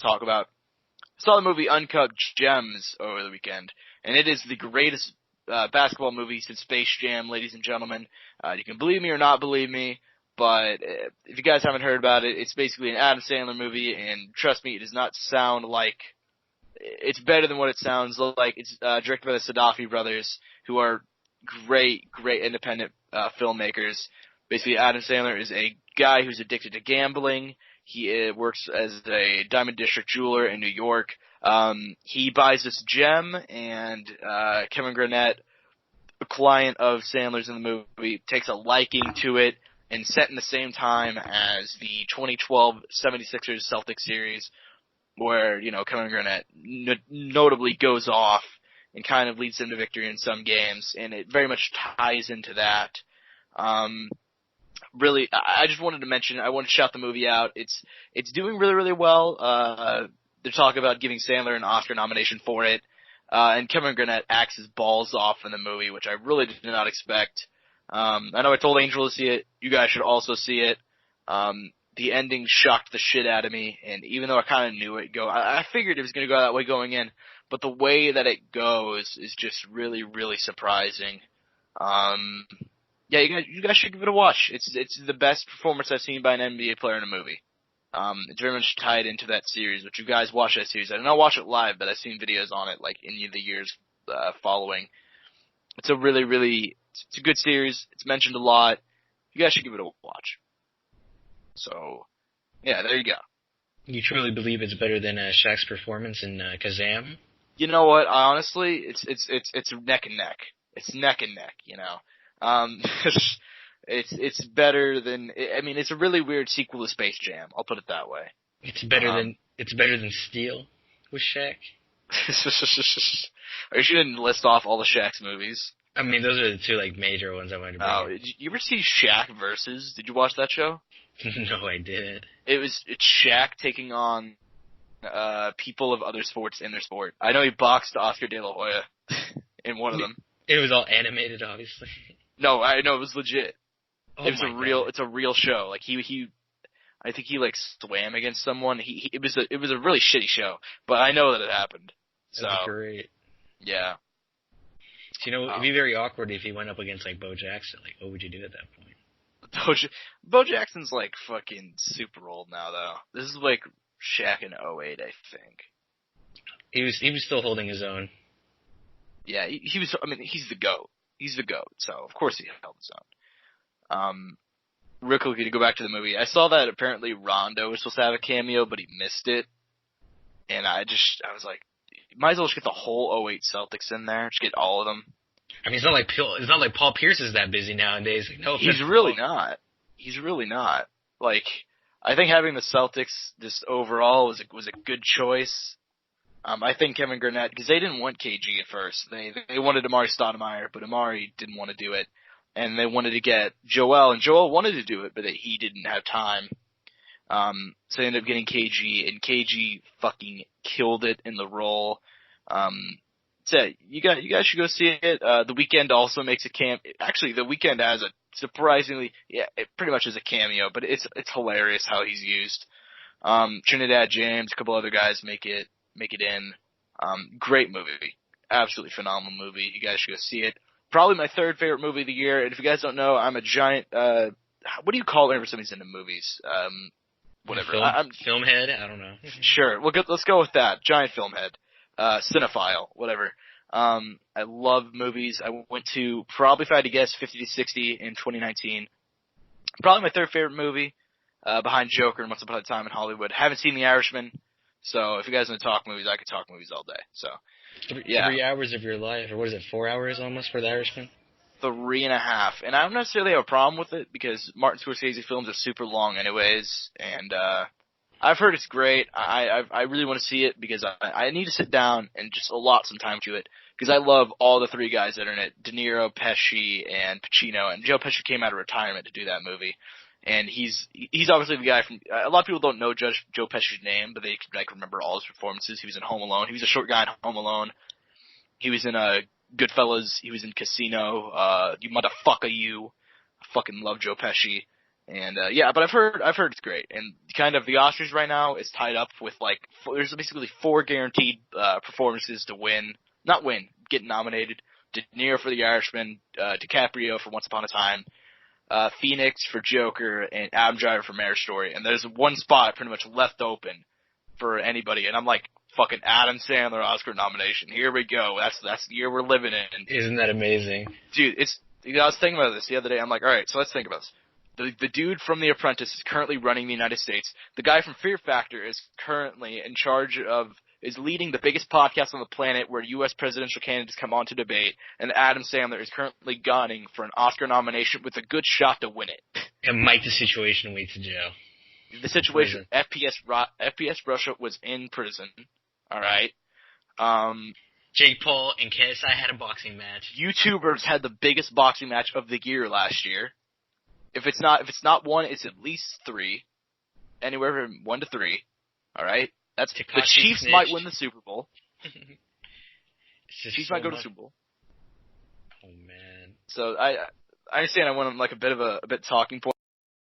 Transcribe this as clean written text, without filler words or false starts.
talk about. I saw the movie Uncut Gems over the weekend, and it is the greatest basketball movie since Space Jam, ladies and gentlemen. You can believe me or not believe me, but if you guys haven't heard about it, it's basically an Adam Sandler movie, and trust me, it does not sound like it's better than what it sounds like. It's directed by the Soundoff brothers, who are great independent filmmakers. Basically, Adam Sandler is a guy who's addicted to gambling. He works as a Diamond District jeweler in New York. He buys this gem, and Kevin Garnett, a client of Sandler's in the movie, takes a liking to it, and set in the same time as the 2012 76ers Celtics series, where, Kevin Garnett notably goes off and kind of leads them to victory in some games, and it very much ties into that. Really, I just wanted to mention, I want to shout the movie out. It's doing really, really well. They're talking about giving Sandler an Oscar nomination for it, and Kevin Garnett acts his balls off in the movie, which I really did not expect. I know I told Angel to see it. You guys should also see it. The ending shocked the shit out of me, and even though I kind of knew it I figured it was going to go that way going in, but the way that it goes is just really, really surprising. Yeah, you guys should give it a watch. It's the best performance I've seen by an NBA player in a movie. It's very much tied into that series, which you guys watch that series. I did not watch it live, but I've seen videos on it, like, in the years following. It's a really, really, it's a good series. It's mentioned a lot. You guys should give it a watch. So, yeah, there you go. You truly believe it's better than Shaq's performance in Kazam? You know what? Honestly, it's neck and neck. It's neck and neck. It's better than. I mean, it's a really weird sequel to Space Jam. I'll put it that way. It's better than Steel with Shaq. Are you sure you didn't list off all the Shaq's movies? I mean, those are the two major ones I wanted to bring. Oh, did you ever see Shaq versus? Did you watch that show? No, I didn't. It's Shaq taking on people of other sports in their sport. I know he boxed Oscar De La Hoya in one of them. It was all animated, obviously. No, I know it was legit. Oh, it was it's a real show. Like I think he swam against someone. It was a really shitty show, but I know that it happened. So that'd be great. Yeah. It'd be very awkward if he went up against Bo Jackson. What would you do at that point? Bo Jackson's fucking super old now, though. This is Shaq in 2008, I think. He was still holding his own. Yeah, he was. I mean, he's the GOAT. He's the GOAT, so of course he held his own. Real quickly to go back to the movie, I saw that apparently Rondo was supposed to have a cameo, but he missed it, and I was like, might as well just get the whole 08 Celtics in there, just get all of them. I mean, it's not like Paul Pierce is that busy nowadays. No, he's really not. He's really not. I think having the Celtics just overall was a good choice. I think Kevin Garnett, because they didn't want KG at first. They wanted Amari Stoudemire, but Amari didn't want to do it. And they wanted to get Joel, and Joel wanted to do it, but he didn't have time. So they ended up getting KG, and KG fucking killed it in the role. So you guys should go see it. The Weeknd also makes a camp. Actually, The Weeknd has a surprisingly, it pretty much is a cameo, but it's hilarious how he's used. Trinidad James, a couple other guys make it in. Great movie. Absolutely phenomenal movie. You guys should go see it. Probably my third favorite movie of the year. And if you guys don't know, I'm a giant, what do you call it whenever somebody's into movies? Whatever. Film head? I don't know. Sure. Let's go with that. Giant film head. Cinephile. Whatever. I love movies. I went to, probably if I had to guess, 50 to 60 in 2019. Probably my third favorite movie, behind Joker and Once Upon a Time in Hollywood. Haven't seen The Irishman. So if you guys want to talk movies, I could talk movies all day. So, yeah. 3 hours of your life, or what is it, 4 hours almost for The Irishman? 3.5. And I don't necessarily have a problem with it because Martin Scorsese films are super long anyways. And I've heard it's great. I really want to see it because I need to sit down and just allot some time to it because I love all the three guys that are in it, De Niro, Pesci, and Pacino. And Joe Pesci came out of retirement to do that movie. And he's obviously the guy from, a lot of people don't know Joe Pesci's name, but they can remember all his performances. He was in Home Alone. He was a short guy in Home Alone. He was in Goodfellas. He was in Casino. You motherfucker, you. I fucking love Joe Pesci. And yeah, but I've heard it's great. And kind of the Oscars right now is tied up with like there's basically 4 guaranteed performances to get nominated. De Niro for The Irishman, DiCaprio for Once Upon a Time, Phoenix for Joker, and Adam Driver for Marriage Story. And there's one spot pretty much left open for anybody. And I'm like, fucking Adam Sandler Oscar nomination. Here we go. That's the year we're living in. Isn't that amazing? Dude, I was thinking about this the other day. I'm like, all right, so let's think about this. The dude from The Apprentice is currently running the United States. The guy from Fear Factor is currently is leading the biggest podcast on the planet where U.S. presidential candidates come on to debate. And Adam Sandler is currently gunning for an Oscar nomination with a good shot to win it. And Mike, the situation waits in jail. The situation, FPS Russia was in prison. All right. Jake Paul and KSI had a boxing match. YouTubers had the biggest boxing match of the year last year. If it's not 1, it's at least 3. Anywhere from 1 to 3. All right. The Chiefs might win the Super Bowl. Chiefs might go to the Super Bowl. Oh man. So I understand I went on like a bit talking point.